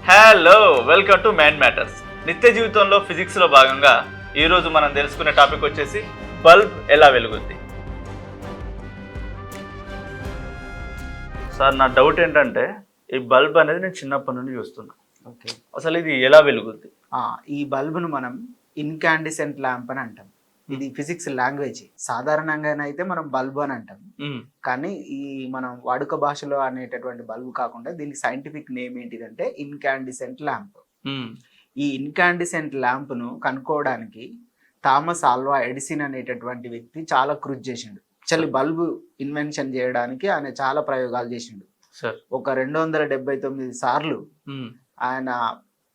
Hello, welcome to man matters. నిత్య జీవితంలో ఫిజిక్స్లో భాగంగా ఈరోజు మనం తెలుసుకునే టాపిక్ వచ్చేసి బల్బ్ ఎలా వెలుగుద్ది. సార్, నా డౌట్ ఏంటంటే ఈ బల్బ్ అనేది నేను చిన్నప్పటి నుండి చూస్తున్నా. ఓకే, అసలు ఇది ఎలా వెలుగుద్ది? ఈ బల్బును మనం ఇన్కాండిసెంట్ ల్యాంప్ అని అంటాం. ఇది ఫిజిక్స్ లాంగ్వేజ్. సాధారణంగానైతే మనం బల్బు అని అంటాం, కానీ ఈ మనం వాడుక భాషలో అనేటటువంటి బల్బు కాకుండా దీనికి సైంటిఫిక్ నేమ్ ఏంటిదంటే ఇన్కాండిసెంట్ ల్యాంప్. ఈ ఇన్కాండిసెంట్ ల్యాంప్ను కనుక్కోవడానికి థామస్ ఆల్వా ఎడిసన్ అనేటటువంటి వ్యక్తి చాలా కృషి చేసిండు. యాక్చువల్లీ బల్బు ఇన్వెన్షన్ చేయడానికి ఆయన చాలా ప్రయోగాలు చేసిండు. ఒక 279 సార్లు ఆయన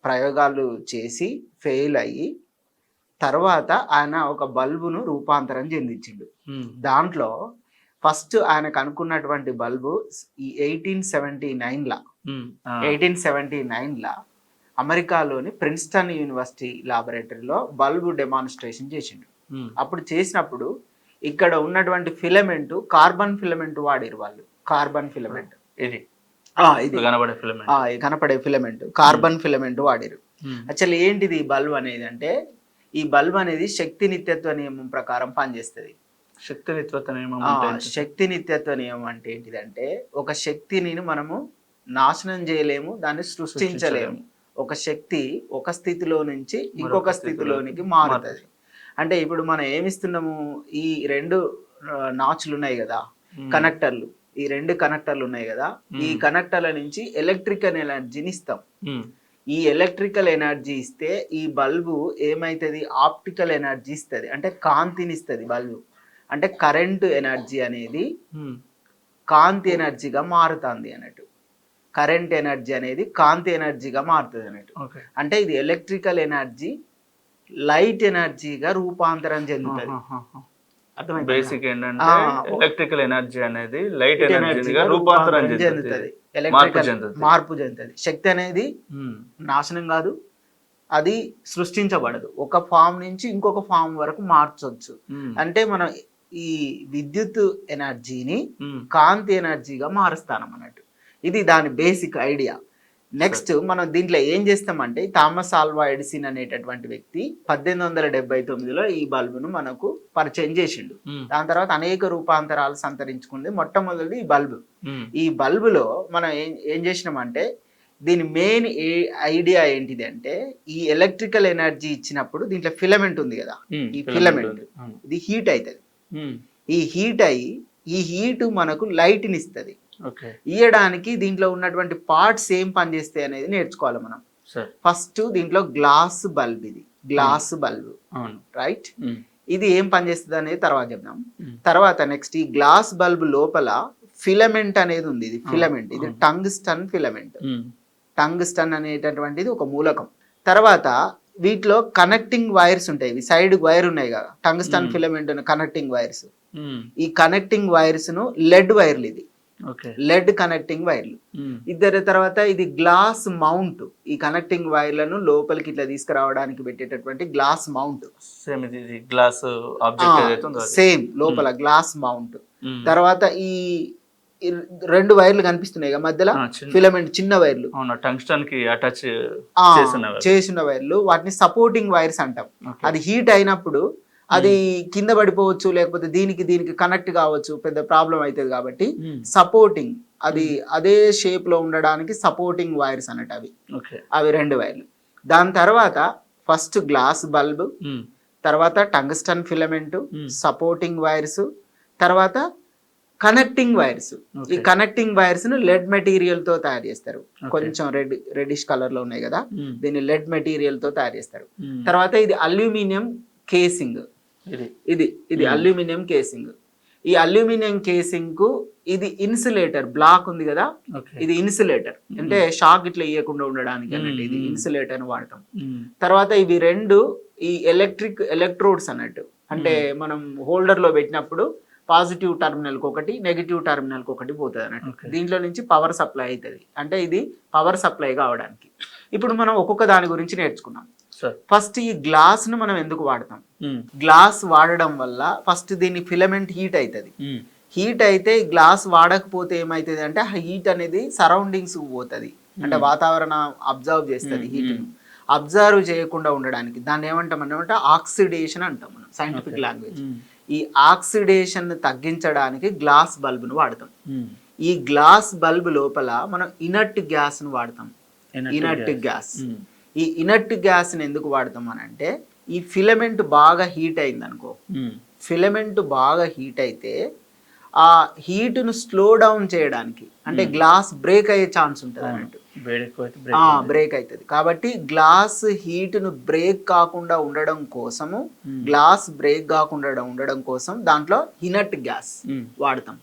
ప్రయోగాలు చేసి ఫెయిల్ అయ్యి తర్వాత ఆయన ఒక బల్బును రూపాంతరం చెందించిండు. దాంట్లో ఫస్ట్ ఆయన కనుక్కున్నటువంటి బల్బు ఈ 1879లా అమెరికాలోని ప్రిన్స్టన్ యూనివర్సిటీ లాబొరేటరీలో బల్బు డెమాన్స్ట్రేషన్ చేసిండు. అప్పుడు చేసినప్పుడు ఇక్కడ ఉన్నటువంటి ఫిలమెంట్ కార్బన్ ఫిలమెంట్ వాడిరు వాళ్ళు. కార్బన్ ఫిలమెంట్ ఇది కనపడే ఫిలమెంట్ కార్బన్ ఫిలమెంట్ వాడిరు. యాక్చువల్లీ ఏంటిది ఈ బల్బ్ అనేది అంటే, ఈ బల్బ్ అనేది శక్తి నిత్యత్వ నియమం ప్రకారం పనిచేస్తుంది. శక్తి నిత్యత్వ నియమం అంటే ఏంటిదంటే, ఒక శక్తిని మనము నాశనం చేయలేము, దాన్ని సృష్టించలేము. ఒక శక్తి ఒక స్థితిలో నుంచి ఇంకొక స్థితిలోనికి మారుతుంది. అంటే ఇప్పుడు మనం ఏమిస్తున్నాము, ఈ రెండు నాచులు ఉన్నాయి కదా, కనెక్టర్లు, ఈ రెండు కనెక్టర్లు ఉన్నాయి కదా, ఈ కనెక్టర్ల నుంచి ఎలక్ట్రికల్ ఎనర్జీని ఇస్తాం. ఈ ఎలక్ట్రికల్ ఎనర్జీ ఇస్తే ఈ బల్బు ఏమైతుంది, ఆప్టికల్ ఎనర్జీ ఇస్తుంది, అంటే కాంతిని ఇస్తుంది బల్బు. అంటే కరెంటు ఎనర్జీ అనేది కాంతి ఎనర్జీగా మారుతుంది అన్నట్టు. కరెంట్ ఎనర్జీ అనేది కాంతి ఎనర్జీగా మారుతుంది అన్నట్టు. అంటే ఇది ఎలక్ట్రికల్ ఎనర్జీ లైట్ ఎనర్జీగా రూపాంతరం చెందుతుంది. బేసిక్ ఏంటంటే ఎలక్ట్రికల్ ఎనర్జీ అనేది లైట్ ఎనర్జీగా రూపాంతరం చెందుతుంది, మార్పు చెందుతుంది. శక్తి అనేది నాశనం కాదు, అది సృష్టించబడదు, ఒక ఫామ్ నుంచి ఇంకొక ఫామ్ వరకు మార్చవచ్చు. అంటే మనం ఈ విద్యుత్ ఎనర్జీని కాంతి ఎనర్జీగా మారుస్తాం అన్నట్టు. ఇది దాని బేసిక్ ఐడియా. నెక్స్ట్ మనం దీంట్లో ఏం చేస్తామంటే, థామస్ ఆల్వా ఎడిసన్ అనేటటువంటి వ్యక్తి 1879లో ఈ బల్బును మనకు పరిచయం చేసిండు. దాని తర్వాత అనేక రూపాంతరాలు సంతరించుకుంది. మొట్టమొదటి ఈ బల్బు. ఈ బల్బులో మనం ఏం చేసినామంటే, దీని మెయిన్ ఐడియా ఏంటిది అంటే, ఈ ఎలక్ట్రికల్ ఎనర్జీ ఇచ్చినప్పుడు దీంట్లో ఫిలమెంట్ ఉంది కదా, ఈ ఫిలమెంట్ ఇది హీట్ అవుతుంది. ఈ హీట్ అయ్యి ఈ హీట్ మనకు లైట్ని ఇస్తుంది. ఇయ్యడానికి దీంట్లో ఉన్నటువంటి పార్ట్స్ ఏం పనిచేస్తాయి అనేది నేర్చుకోవాలి మనం. ఫస్ట్ దీంట్లో గ్లాస్ బల్బ్, ఇది గ్లాస్ బల్బ్, రైట్? ఇది ఏం పనిచేస్తుంది అనేది తర్వాత చెప్దాం. తర్వాత నెక్స్ట్ ఈ గ్లాస్ బల్బ్ లోపల ఫిలమెంట్ అనేది ఉంది. ఇది ఫిలమెంట్, ఇది టంగ్స్టన్ ఫిలమెంట్. టంగ్స్టన్ అనేటటువంటిది ఒక మూలకం. తర్వాత వీటిలో కనెక్టింగ్ వైర్స్ ఉంటాయి. ఇవి సైడ్ వైర్ ఉన్నాయి కదా, టంగ్స్టన్ ఫిలమెంట్ కనెక్టింగ్ వైర్స్. ఈ కనెక్టింగ్ వైర్స్ ను లెడ్ వైర్లు, ఇది లెడ్ కనెక్టింగ్ వైర్లు ఇద్దరు. తర్వాత ఇది గ్లాస్ మౌంట్. ఈ కనెక్టింగ్ వైర్లను లోపలికి ఇట్లా తీసుకురావడానికి పెట్టేటటువంటి గ్లాస్ మౌంట్, సేమ్ లోపల గ్లాస్ మౌంట్. తర్వాత ఈ 2 వైర్లు కనిపిస్తున్నాయి మధ్యలో, ఫిలమెంట్ చిన్న వైర్లు, టంగ్స్టన్ కి అటాచ్ చేసిన వైర్లు, వాటిని సపోర్టింగ్ వైర్స్ అంటాం. అది హీట్ అయినప్పుడు అది కింద పడిపోవచ్చు, లేకపోతే దీనికి కనెక్ట్ కావచ్చు, పెద్ద ప్రాబ్లం అవుతుంది. కాబట్టి సపోర్టింగ్, అది అదే షేప్ లో ఉండడానికి సపోర్టింగ్ వైర్స్ అన్నట్టు అవి 2 వైర్లు. దాని తర్వాత ఫస్ట్ గ్లాస్ బల్బ్, తర్వాత టంగ్స్టన్ ఫిలమెంట్, సపోర్టింగ్ వైర్స్, తర్వాత కనెక్టింగ్ వైర్స్. ఈ కనెక్టింగ్ వైర్స్ ను లెడ్ మెటీరియల్ తో తయారు చేస్తారు. కొంచెం రెడ్డిష్ కలర్ లో ఉన్నాయి కదా, దీన్ని లెడ్ మెటీరియల్ తో తయారు చేస్తారు. తర్వాత ఇది అల్యూమినియం కేసింగ్, ఇది అల్యూమినియం కేసింగ్. ఈ అల్యూమినియం కేసింగ్ కు ఇది ఇన్సులేటర్ బ్లాక్ ఉంది కదా, ఇది ఇన్సులేటర్, అంటే షాక్ ఇట్లా ఇవ్వకుండా ఉండడానికి అన్నట్టు ఇది ఇన్సులేటర్ వాడతాం. తర్వాత ఇవి 2 ఈ ఎలక్ట్రోడ్స్ అన్నట్టు, అంటే మనం హోల్డర్ లో పెట్టినప్పుడు పాజిటివ్ టర్మినల్ కి ఒకటి, నెగిటివ్ టర్మినల్ కి ఒకటి పోతుంది అన్నట్టు. దీంట్లో నుంచి పవర్ సప్లై అవుతుంది, అంటే ఇది పవర్ సప్లై కావడానికి. ఇప్పుడు మనం ఒక్కొక్క దాని గురించి నేర్చుకున్నాం. ఫస్ట్ ఈ గ్లాస్ ను మనం ఎందుకు వాడతాం? గ్లాస్ వాడడం వల్ల ఫస్ట్ దీని ఫిలమెంట్ హీట్ అవుతుంది. హీట్ అయితే గ్లాస్ వాడకపోతే ఏమవుతుంది అంటే హీట్ అనేది సరౌండింగ్స్ పోతుంది, అంటే వాతావరణం అబ్జర్వ్ చేస్తుంది హీట్ అబ్జర్వ్ చేయకుండా ఉండడానికి దాన్ని ఏమంటాం ఆక్సిడేషన్ అంటాం మనం సైంటిఫిక్ లాంగ్వేజ్. ఈ ఆక్సిడేషన్ తగ్గించడానికి గ్లాస్ బల్బును వాడతాం. ఈ గ్లాస్ బల్బ్ లోపల మనం ఇనర్ట్ గ్యాస్ ను వాడతాం. Inert gas. ఈ ఇనర్ట్ గ్యాస్ ని ఎందుకు వాడతాం అని అంటే ఈ ఫిలమెంట్ బాగా హీట్ అయింది అనుకో, ఫిలమెంట్ బాగా హీట్ అయితే ఆ హీట్ ను స్లో డౌన్ చేయడానికి అంటే గ్లాస్ బ్రేక్ అయ్యే ఛాన్స్ ఉంటుంది అన్నట్టు, బ్రేక్ అవుతుంది. కాబట్టి గ్లాస్ హీట్ ను బ్రేక్ కాకుండా ఉండడం కోసము, గ్లాస్ బ్రేక్ కాకుండా ఉండడం కోసం దాంట్లో ఇనర్ట్ గ్యాస్ వాడతాం.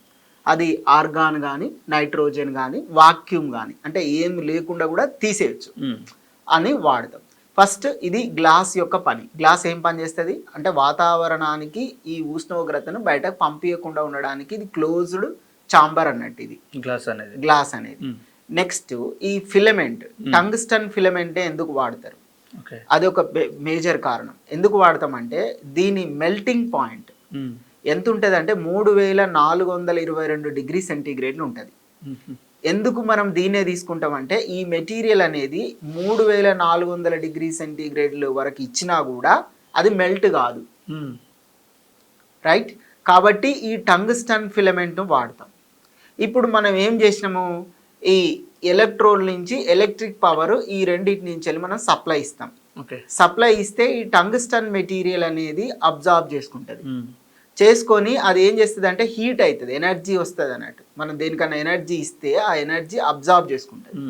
అది ఆర్గాన్ కానీ నైట్రోజన్ కానీ వాక్యూమ్ కానీ అంటే ఏం లేకుండా కూడా తీసేయచ్చు అని వాడతాం. ఫస్ట్ ఇది గ్లాస్ యొక్క పని. గ్లాస్ ఏం పని చేస్తుంది అంటే వాతావరణానికి ఈ ఉష్ణోగ్రతను బయటకు పంపించకుండా ఉండడానికి ఇది క్లోజ్డ్ చాంబర్ అన్నట్టు ఇది గ్లాస్ అనేది. నెక్స్ట్ ఈ ఫిలమెంట్ టంగ్స్టన్ ఫిలమెంటే ఎందుకు వాడతారు, అది ఒక మేజర్ కారణం. ఎందుకు వాడతామంటే దీని మెల్టింగ్ పాయింట్ ఎంత ఉంటుంది అంటే 3422 డిగ్రీ సెంటీగ్రేడ్లు ఉంటుంది. ఎందుకు మనం దీన్నే తీసుకుంటామంటే ఈ మెటీరియల్ అనేది 3400 డిగ్రీ సెంటీగ్రేడ్ల వరకు ఇచ్చినా కూడా అది మెల్ట్ కాదు, రైట్. కాబట్టి ఈ టంగ్స్టన్ ఫిలమెంట్ను వాడతాం. ఇప్పుడు మనం ఏం చేసినాము, ఈ ఎలక్ట్రోడ్ నుంచి ఎలక్ట్రిక్ పవర్ ఈ రెండింటి నుంచి మనం సప్లై ఇస్తాం. సప్లై ఇస్తే ఈ టంగ్స్టన్ మెటీరియల్ అనేది అబ్జార్బ్ చేసుకుంటుంది. చేసుకొని అది ఏం చేస్తుంది అంటే హీట్ అవుతుంది, ఎనర్జీ వస్తుంది అన్నట్టు. మనం దేనికన్నా ఎనర్జీ ఇస్తే ఆ ఎనర్జీ అబ్జార్బ్ చేసుకుంటుంది.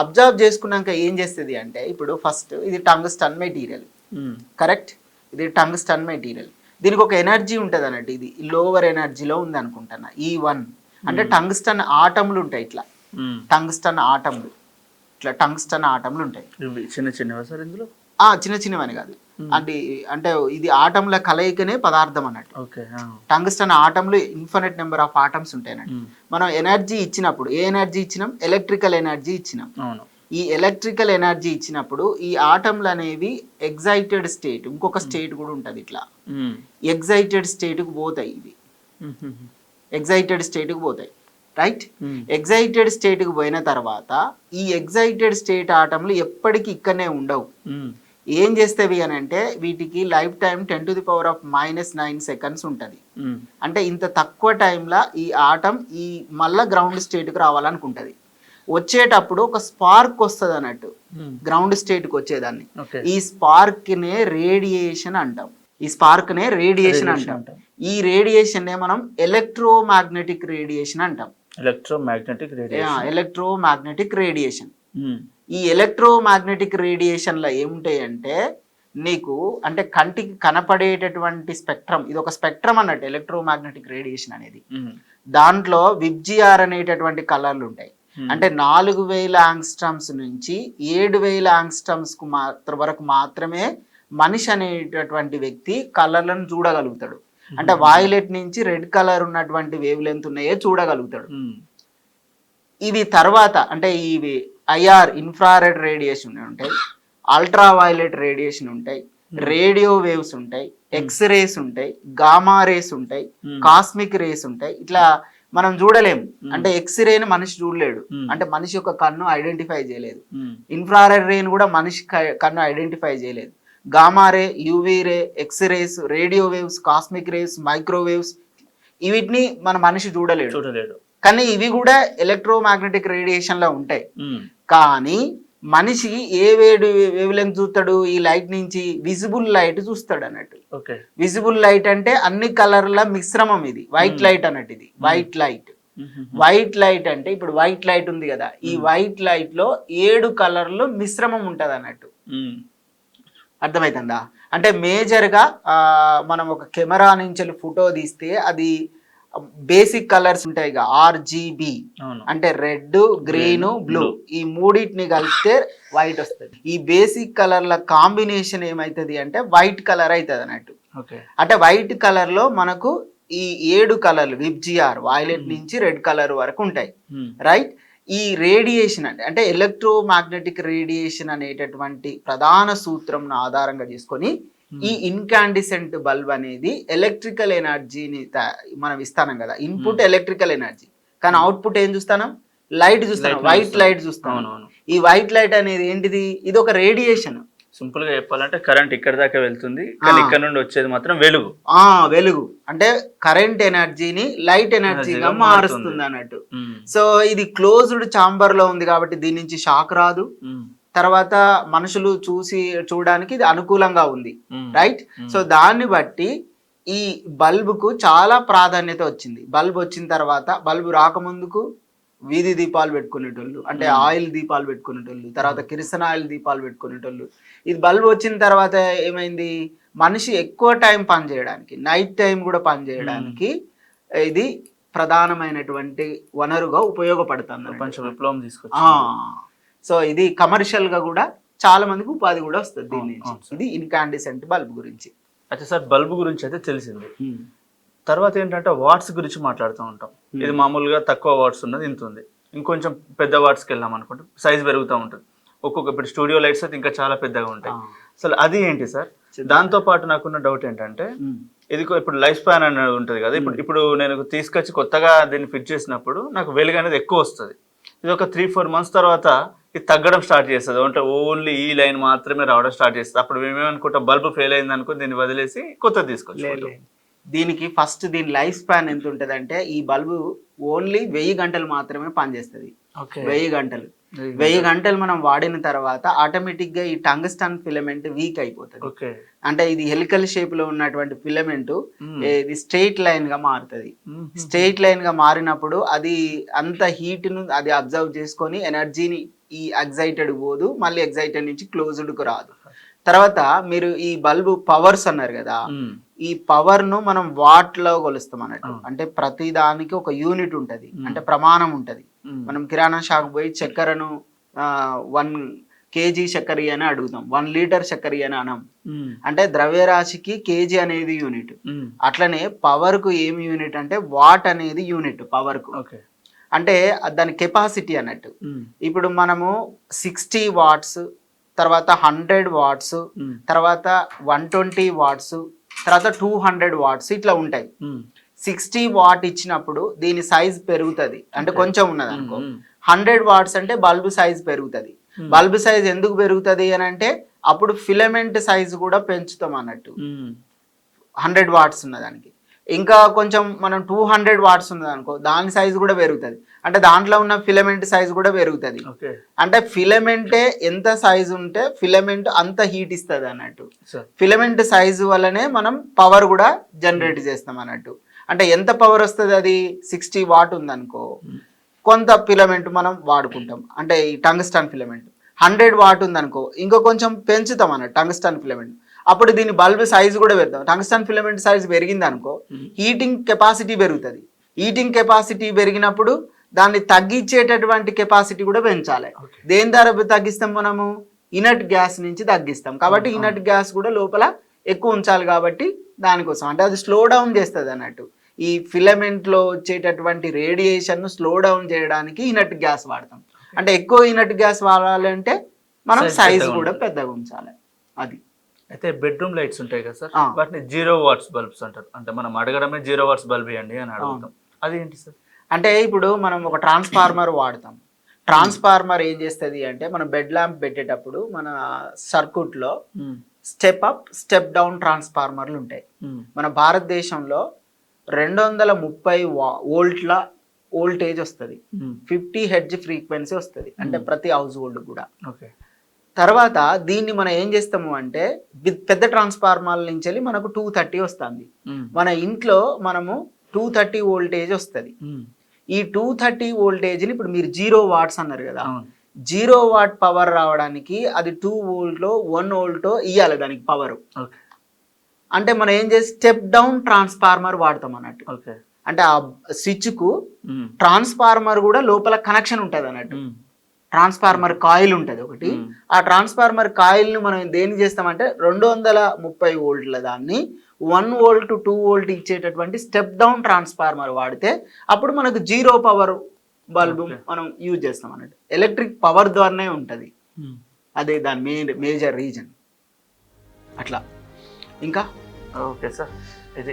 అబ్జార్బ్ చేసుకున్నాక ఏం చేస్తుంది అంటే ఇప్పుడు ఫస్ట్ ఇది టంగ్స్టన్ మెటీరియల్, కరెక్ట్. ఇది టంగ్స్టన్ మెటీరియల్, దీనికి ఒక ఎనర్జీ ఉంటుంది అన్నట్టు. ఇది లోవర్ ఎనర్జీలో ఉంది అనుకుంటున్నా. E1 అంటే టంగ్స్టన్ ఆటంలు ఉంటాయి, ఇట్లా టంగ్స్టన్ ఆటంలు, ఇట్లా టంగ్స్టన్ ఆటంలు ఉంటాయి. చిన్న చిన్నవా సార్ ఇందులో? చిన్న చిన్నవని కాదు, అంటే ఇది ఆటంల కలయికనే పదార్థం అన్నట్టు. టంగ్స్టన్ ఆటంలు ఇన్ఫినిట్ నెంబర్ ఆఫ్ ఆటమ్స్ ఉంటాయి అన్నట్టు. మనం ఎనర్జీ ఇచ్చినప్పుడు ఏ ఎనర్జీ ఇచ్చినాం, ఎలక్ట్రికల్ ఎనర్జీ ఇచ్చినాం. ఈ ఎలక్ట్రికల్ ఎనర్జీ ఇచ్చినప్పుడు ఈ ఆటంలు అనేవి ఎగ్జైటెడ్ స్టేట్, ఇంకొక స్టేట్ కూడా ఉంటుంది, ఇట్లా ఎగ్జైటెడ్ స్టేట్ కు పోతాయి. ఇవి ఎగ్జైటెడ్ స్టేట్ కు పోతాయి, రైట్. ఎగ్జైటెడ్ స్టేట్ కు పోయిన తర్వాత ఈ ఎగ్జైటెడ్ స్టేట్ ఆటంలు ఎప్పటికీ ఇక్కడనే ఉండవు. ఏం చేస్తేవి అని అంటే వీటికి లైఫ్ టైం 10⁻⁻⁹ సెకండ్స్ ఉంటుంది. అంటే ఇంత తక్కువ టైంలో ఈ ఆటం ఈ మళ్ళా గ్రౌండ్ స్టేట్కి రావాలనుకుంటుంది. వచ్చేటప్పుడు ఒక స్పార్క్ వస్తుంది అన్నట్టు గ్రౌండ్ స్టేట్కి వచ్చేదాన్ని. ఈ స్పార్క్ నే రేడియేషన్ అంటాం. ఈ స్పార్క్ నే రేడియేషన్ అంటాం. ఈ రేడియేషన్ నే మనం ఎలక్ట్రోమాగ్నెటిక్ రేడియేషన్ అంటాం. Electromagnetic radiation. ఈ ఎలక్ట్రోమాగ్నెటిక్ రేడియేషన్ లో ఏముంటాయి అంటే నీకు అంటే కంటికి కనపడేటటువంటి స్పెక్ట్రమ్, ఇది ఒక స్పెక్ట్రమ్ అన్నట్టు ఎలక్ట్రోమాగ్నెటిక్ రేడియేషన్ అనేది. దాంట్లో విబ్జిఆర్ అనేటటువంటి కలర్లు ఉంటాయి. అంటే 4000 యాంగ్స్ట్రమ్స్ నుంచి 7000 యాంగ్స్ట్రమ్స్ కు వరకు మాత్రమే మనిషి అనేటటువంటి వ్యక్తి కలర్లను చూడగలుగుతాడు. అంటే వాయిలెట్ నుంచి రెడ్ కలర్ ఉన్నటువంటి వేవ్ లెంత్ ఉన్నాయే చూడగలుగుతాడు. ఇవి తర్వాత అంటే ఇవి ఐఆర్ ఇన్ఫ్రారెడ్ రేడియేషన్ ఉంటాయి, అల్ట్రా వైలెట్ రేడియేషన్ ఉంటాయి, రేడియో వేవ్స్ ఉంటాయి, ఎక్స్రేస్ ఉంటాయి, గామా రేస్ ఉంటాయి, కాస్మిక్ రేస్ ఉంటాయి. ఇట్లా మనం చూడలేము. అంటే ఎక్స్రేని మనిషి చూడలేడు, అంటే మనిషి యొక్క కన్ను ఐడెంటిఫై చేయలేదు. ఇన్ఫ్రారెడ్ రేని కూడా మనిషి కన్ను ఐడెంటిఫై చేయలేదు. Gamma ray, UV ray, X rays, radio waves, cosmic rays, microwaves వీటిని మన మనిషి చూడలేడు. కానీ ఇవి కూడా ఎలక్ట్రోమాగ్నెటిక్ రేడియేషన్ లో ఉంటాయి. కానీ మనిషి ఏ వేవ్ లెంగ్త్ చూస్తాడు, ఈ లైట్ నుంచి విజిబుల్ లైట్ చూస్తాడు అన్నట్టు. విజిబుల్ లైట్ అంటే అన్ని కలర్ల మిశ్రమం, ఇది వైట్ లైట్ అన్నట్టు. ఇది వైట్ లైట్. వైట్ లైట్ అంటే ఇప్పుడు వైట్ లైట్ ఉంది కదా, ఈ వైట్ లైట్ లో 7 కలర్లు మిశ్రమం ఉంటది అన్నట్టు. అర్థమవుతుందా? అంటే మేజర్ గా మనం ఒక కెమెరా నుంచి ఫోటో తీస్తే అది బేసిక్ కలర్స్ ఉంటాయి, RGB అంటే రెడ్, గ్రీన్, బ్లూ, ఈ మూడింటిని కలిపితే వైట్ వస్తుంది. ఈ బేసిక్ కలర్ల కాంబినేషన్ ఏమైతుంది అంటే వైట్ కలర్ అవుతుంది అన్నట్టు. అంటే వైట్ కలర్ లో మనకు ఈ 7 కలర్లు విబ్జిఆర్ వైలెట్ నుంచి రెడ్ కలర్ వరకు ఉంటాయి, రైట్. ఈ రేడియేషన్ అంటే ఎలక్ట్రోమాగ్నెటిక్ రేడియేషన్ అనేటటువంటి ప్రధాన సూత్రంను ఆధారంగా చేసుకొని ఈ ఇన్కాండిసెంట్ బల్బ్ అనేది ఎలక్ట్రికల్ ఎనర్జీని మనం ఇస్తాం కదా. ఇన్పుట్ ఎలక్ట్రికల్ ఎనర్జీ, కానీ అవుట్పుట్ ఏం చూస్తాం, లైట్ చూస్తాం, వైట్ లైట్ చూస్తాం. ఈ వైట్ లైట్ అనేది ఏంటిది, ఇది ఒక రేడియేషన్. సింపుల్ గా చెప్పాలంటే కరెంట్ ఇక్కడ దాకా వెళ్తుంది, కానీ ఇక్కడ నుండి వచ్చేది మాత్రం వెలుగు. వెలుగు అంటే కరెంట్ ఎనర్జీని లైట్ ఎనర్జీగా మారుస్తుంది అన్నట్టు. సో ఇది క్లోజ్డ్ ఛాంబర్ లో ఉంది కాబట్టి దీని నుంచి షాక్ రాదు. తర్వాత మనుషులు చూడడానికి ఇది అనుకూలంగా ఉంది, రైట్. సో దాన్ని బట్టి ఈ బల్బుకు చాలా ప్రాధాన్యత వచ్చింది. బల్బ్ వచ్చిన తర్వాత, బల్బు రాకముందుకు వీధి దీపాలు పెట్టుకునేటోళ్ళు, అంటే ఆయిల్ దీపాలు పెట్టుకునేటోళ్ళు, తర్వాత కిరసన ఆయిల్ దీపాలు పెట్టుకునేటోళ్ళు. ఇది బల్బ్ వచ్చిన తర్వాత ఏమైంది, మనిషి ఎక్కువ టైం పని చేయడానికి, నైట్ టైం కూడా పని చేయడానికి ఇది ప్రధానమైనటువంటి వనరుగా ఉపయోగపడుతుంది. ప్రపంచ విప్లవం తీసుకొచ్చి. సో ఇది కమర్షియల్ గా కూడా చాలా మందికి ఉపాధి కూడా వస్తుంది దీని నుంచి. ఇది ఇన్కాండిసెంట్ బల్బ్ గురించి. అయితే సార్ బల్బ్ గురించి అయితే తెలిసింది. తర్వాత ఏంటంటే వాట్స్ గురించి మాట్లాడుతూ ఉంటాం. ఇది మామూలుగా తక్కువ వాట్స్ ఉన్నది ఇంత ఉంది, ఇంకొంచెం పెద్ద వాట్స్కి వెళ్ళాం అనుకుంటే సైజ్ పెరుగుతూ ఉంటుంది. ఇప్పుడు స్టూడియో లైట్స్ అయితే ఇంకా చాలా పెద్దగా ఉంటాయి. అసలు అది ఏంటి సార్? దాంతో పాటు నాకున్న డౌట్ ఏంటంటే, ఇది ఇప్పుడు లైఫ్ స్పాన్ అనేది ఉంటుంది కదా, ఇప్పుడు నేను తీసుకొచ్చి కొత్తగా దీన్ని ఫిట్ చేసినప్పుడు నాకు వెలుగు అనేది ఎక్కువ వస్తుంది. ఇది ఒక 3-4 months తర్వాత ఇది తగ్గడం స్టార్ట్ చేస్తుంది, అంటే ఓన్లీ ఈ లైన్ మాత్రమే రావడం స్టార్ట్ చేస్తుంది. అప్పుడు మేమేమనుకుంటాం, బల్బు ఫెయిల్ అయింది అనుకుని దీన్ని వదిలేసి కొత్తది తీసుకొచ్చి. దీనికి ఫస్ట్ దీని లైఫ్ స్పాన్ ఎంత ఉంటుంది అంటే, ఈ బల్బు ఓన్లీ 1000 గంటలు మాత్రమే పనిచేస్తుంది. 1000 గంటలు 1000 గంటలు మనం వాడిన తర్వాత ఆటోమేటిక్ గా ఈ టంగ్స్టన్ ఫిలమెంట్ వీక్ అయిపోతుంది. అంటే ఇది హెలికల్ షేప్ లో ఉన్నటువంటి ఫిలమెంట్ ఇది స్ట్రెయిట్ లైన్ గా మారుతుంది. స్ట్రెయిట్ లైన్ గా మారినప్పుడు అది అంత హీట్ ను అది అబ్జర్వ్ చేసుకొని ఎనర్జీని ఈ ఎగ్జైటెడ్ పోదు, మళ్ళీ ఎగ్జైటెడ్ నుంచి క్లోజ్డ్ కు రాదు. తర్వాత మీరు ఈ బల్బు పవర్స్ అన్నారు కదా, ఈ పవర్ ను మనం వాట్ లో కొలుస్తాం అన్నట్టు. అంటే ప్రతి దానికి ఒక యూనిట్ ఉంటది, అంటే ప్రమాణం ఉంటది. మనం కిరాణా షాప్ పోయి చక్కెరను 1 kg చక్కెర అని అడుగుతాం, 1 లీటర్ చక్కెర అని అనం. అంటే ద్రవ్యరాశికి కేజీ అనేది యూనిట్. అట్లనే పవర్ కు ఏమి యూనిట్ అంటే వాట్ అనేది యూనిట్ పవర్ కు. అంటే దాని కెపాసిటీ అన్నట్టు. ఇప్పుడు మనము 60 వాట్స్, తర్వాత 100 వాట్స్, తర్వాత 120 వాట్స్, తర్వాత 200 వాట్స్ ఇట్లా ఉంటాయి. 60 వాట్ ఇచ్చినప్పుడు దీని సైజ్ పెరుగుతుంది, అంటే కొంచెం ఉన్నది అనుకో. 100 వాట్స్ అంటే బల్బు సైజ్ పెరుగుతుంది. బల్బు సైజ్ ఎందుకు పెరుగుతుంది అని అంటే, అప్పుడు ఫిలమెంట్ సైజ్ కూడా పెంచుతాం అన్నట్టు. 100 వాట్స్ ఉన్నదానికి ఇంకా కొంచెం మనం 200 వాట్స్ ఉన్నది అనుకో, దాని సైజ్ కూడా పెరుగుతుంది, అంటే దాంట్లో ఉన్న ఫిలమెంట్ సైజ్ కూడా పెరుగుతుంది. అంటే ఫిలమెంటే ఎంత సైజ్ ఉంటే ఫిలమెంట్ అంత హీట్ ఇస్తుంది అన్నట్టు. ఫిలమెంట్ సైజ్ వల్లనే మనం పవర్ కూడా జనరేట్ చేస్తాం అన్నట్టు. అంటే ఎంత పవర్ వస్తుంది, అది 60 వాట్ ఉందనుకో, కొంత ఫిలమెంట్ మనం వాడుకుంటాం, అంటే ఈ టంగ్స్టన్ ఫిలమెంట్. 100 వాట్ ఉందనుకో, ఇంకో కొంచెం పెంచుతాం అన్నట్టు టంగ్స్టన్ ఫిలమెంట్. అప్పుడు దీని బల్బ్ సైజ్ కూడా పెడతాం. టంగ్స్టన్ ఫిలమెంట్ సైజ్ పెరిగింది అనుకో, హీటింగ్ కెపాసిటీ పెరుగుతుంది. హీటింగ్ కెపాసిటీ పెరిగినప్పుడు దాన్ని తగ్గించేటటువంటి కెపాసిటీ కూడా పెంచాలి. దేని ద్వారా తగ్గిస్తాం మనము? ఇనర్ట్ గ్యాస్ నుంచి తగ్గిస్తాం. కాబట్టి ఇనర్ట్ గ్యాస్ కూడా లోపల ఎక్కువ ఉంచాలి, కాబట్టి దానికోసం. అంటే అది స్లో డౌన్ చేస్తుంది అన్నట్టు. ఈ ఫిలమెంట్ లో వచ్చేటటువంటి రేడియేషన్ ను స్లో డౌన్ చేయడానికి ఇనర్ట్ గ్యాస్ వాడతాం. అంటే ఎక్కువ ఇనర్ట్ గ్యాస్ వాడాలంటే మనం సైజ్ కూడా పెద్దగా ఉంచాలి. అది. అయితే బెడ్రూమ్ లైట్స్ ఉంటాయి కదా సార్, వాటిని 0 వాట్స్ బల్బ్స్ అంటారు. అంటే మనం అడగడమే 0 వాట్స్ బల్బ్ ఇవ్వండి అని అడుగుతాం. అది ఏంటి సార్? అంటే ఇప్పుడు మనం ఒక ట్రాన్స్ఫార్మర్ వాడతాం. ట్రాన్స్ఫార్మర్ ఏం చేస్తుంది అంటే, మనం బెడ్ ల్యాంప్ పెట్టేటప్పుడు మన సర్క్యూట్ లో స్టెప్ అప్ స్టెప్ డౌన్ ట్రాన్స్ఫార్మర్లు ఉంటాయి. మన భారతదేశంలో 230 వోల్ట్ల వోల్టేజ్ వస్తుంది, 50 హెర్ట్జ్ ఫ్రీక్వెన్సీ వస్తుంది, అంటే ప్రతి హౌస్ హోల్డ్ కూడా. తర్వాత దీన్ని మనం ఏం చేస్తాము అంటే, పెద్ద ట్రాన్స్ఫార్మర్ల నుంచి వెళ్ళి మనకు 230 వస్తుంది. మన ఇంట్లో మనము 230 వోల్టేజ్ వస్తుంది. ఈ 230 వోల్టేజ్ని ఇప్పుడు మీరు 0 వాట్స్ అన్నారు కదా, 0 వాట్ పవర్ రావడానికి అది 2 వోల్ట్లో 1 వోల్టో ఇవ్వాలి దానికి పవర్. అంటే మనం ఏం చేసి స్టెప్ డౌన్ ట్రాన్స్ఫార్మర్ వాడతాం అన్నట్టు. అంటే ఆ స్విచ్ కు ట్రాన్స్ఫార్మర్ కూడా లోపల కనెక్షన్ ఉంటుంది అన్నట్టు. ట్రాన్స్ఫార్మర్ కాయిల్ ఉంటుంది ఒకటి. ఆ ట్రాన్స్ఫార్మర్ కాయిల్ ను మనం దేనికి చేస్తామంటే 230 వోల్ట్ల దాన్ని 1 వోల్ట్ 2 వోల్ట్ ఇచ్చేటటువంటి స్టెప్ డౌన్ ట్రాన్స్ఫార్మర్ వాడితే అప్పుడు మనకు 0 పవర్ బల్బు మనం యూజ్ చేస్తాం అన్నట్టు. ఎలక్ట్రిక్ పవర్ ద్వారానే ఉంటుంది, అదే దాని మేజర్ రీజన్. అట్లా. ఇంకా ఓకే సార్, ఇది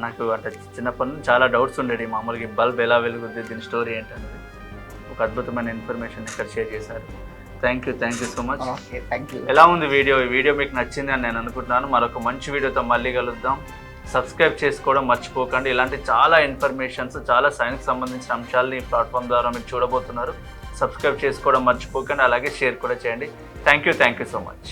నాకు అంటే చిన్నప్పటి నుంచి చాలా డౌట్స్ ఉండేవి. మామూలుగా బల్బ్ ఎలా వెలుగుద్ది, దీని స్టోరీ ఏంటనేది ఒక అద్భుతమైన ఇన్ఫర్మేషన్ ఇక్కడ షేర్ చేశారు. Thank you so much. Okay, thank you. ఎలా ఉంది వీడియో? ఈ వీడియో మీకు నచ్చింది అని నేను అనుకుంటున్నాను. మరొక మంచి వీడియోతో మళ్ళీ కలుద్దాం. సబ్స్క్రైబ్ చేసుకోవడం మర్చిపోకండి. ఇలాంటి చాలా ఇన్ఫర్మేషన్స్, చాలా సైన్స్ సంబంధించిన అంశాలని ఈ ప్లాట్ఫామ్ ద్వారా మీరు చూడబోతున్నారు. సబ్స్క్రైబ్ చేసుకోవడం మర్చిపోకండి, అలాగే షేర్ కూడా చేయండి. Thank you so much.